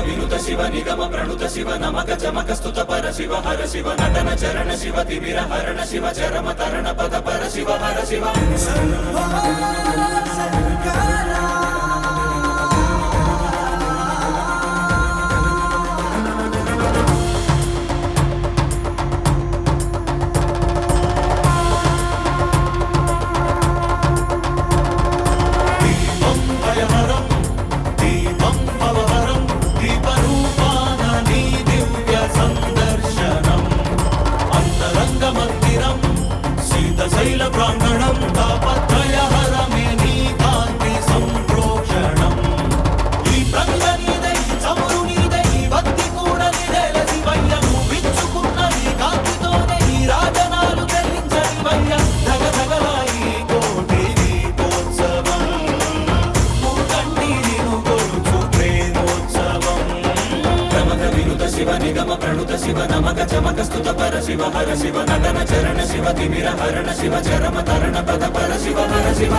వినుత శివ నిగమ ప్రణుత శివ నమక చమక స్తుత పర శివ హర శివ నటన చరణ శివ తిమిర హరణ శివ చరమ తరణ పద పర శివ హర శివ శైల ప్రాంగణం తాపత్రయహరమే నీ కాంతి సంప్రోక్షణం ఈ ప్రంగ నీదే ఈ చమురు నీదే ఈ భక్తి కూడా నీదేల శివయ్య విచ్చుకున్న నీ కాంతితోనే ఈ రాజనాలు చెల్లించని వయ్య ధగ ధగలాయి కోటి దీపోత్సవం మూకంటి నిను కొలుచు ప్రేమోత్సవం ప్రమథ వినుత శివ నిగమ ప్రణుత శివ నమక చమక స్తుత పర శివ హర శివ నటన చరణ శివ తిమిర హరణ శివ చరమ తరణ పద పర శివ హర శివ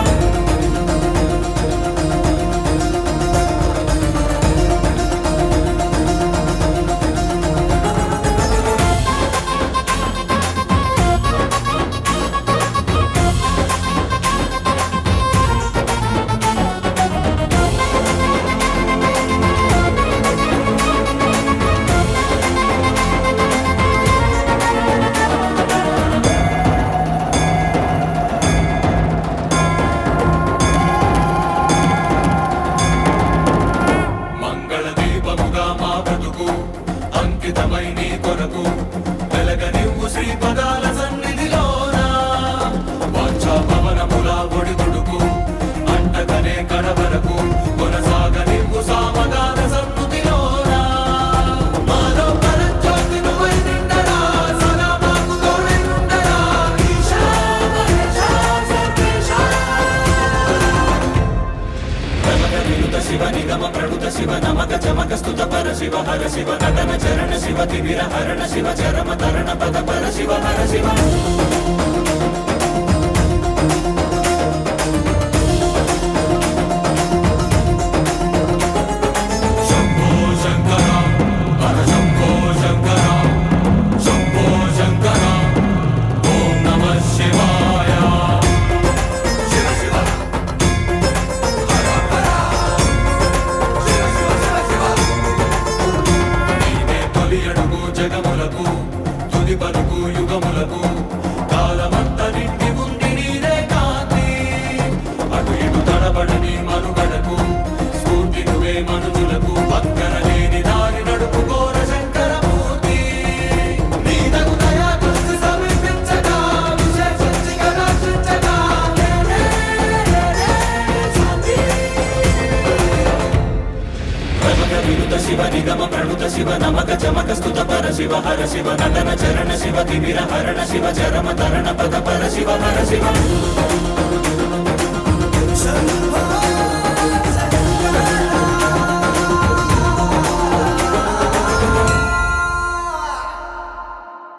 అంకితమై నీ కొరకు వెలగనివ్వు శ్రీపదాల సన్నిధిలోన వాంఛా పవనముల ఒడిదుడుకు అంటకనే కడవరకు కొనసాగనివ్వు సామగాన సన్నుతిలోన మాలో పరజ్యోతి నువ్వై నిండరా సదా మాకు తోడై ఉండరా ఈశా మహేశా సర్వేశా ప్రమథ వినుత శివ నిగమ ప్రణుత శివ నమక చమక స్తుత పర శివ హర శివ నటన చరణ శివ తిమిర హరణ శివ చరమ తరణ పద పర శివ హర శివ శంభో శంకర హర శంభో శంకర శంభో శంకర ఓం నమః శివాయ శివ శివ హర హర శివ శివ శివ శివ నీవే తొలి అడుగు జగములకు తుది పలుకు యుగములకు కాలమంత నిండి ఉంది నీదే కాంతి అటు ఇటు తడబడని మనుగడకు స్ఫూర్తి నువ్వే మనుజులకు పక్కన లేని దారి నడుపుకోర శంకరమూర్తి నీదగు దయా దృష్టి సమీపించగా విశేషించిగా రక్షించగా శాంతి ప్రమథ వినుత శివ నిగమ ప్రణుత శివ నమక చమక స్తుత పర శివ హర శివ నటన చరణ శివ తిమిర హరణ శివ చరమ తరణ పద పర శివ హర శివ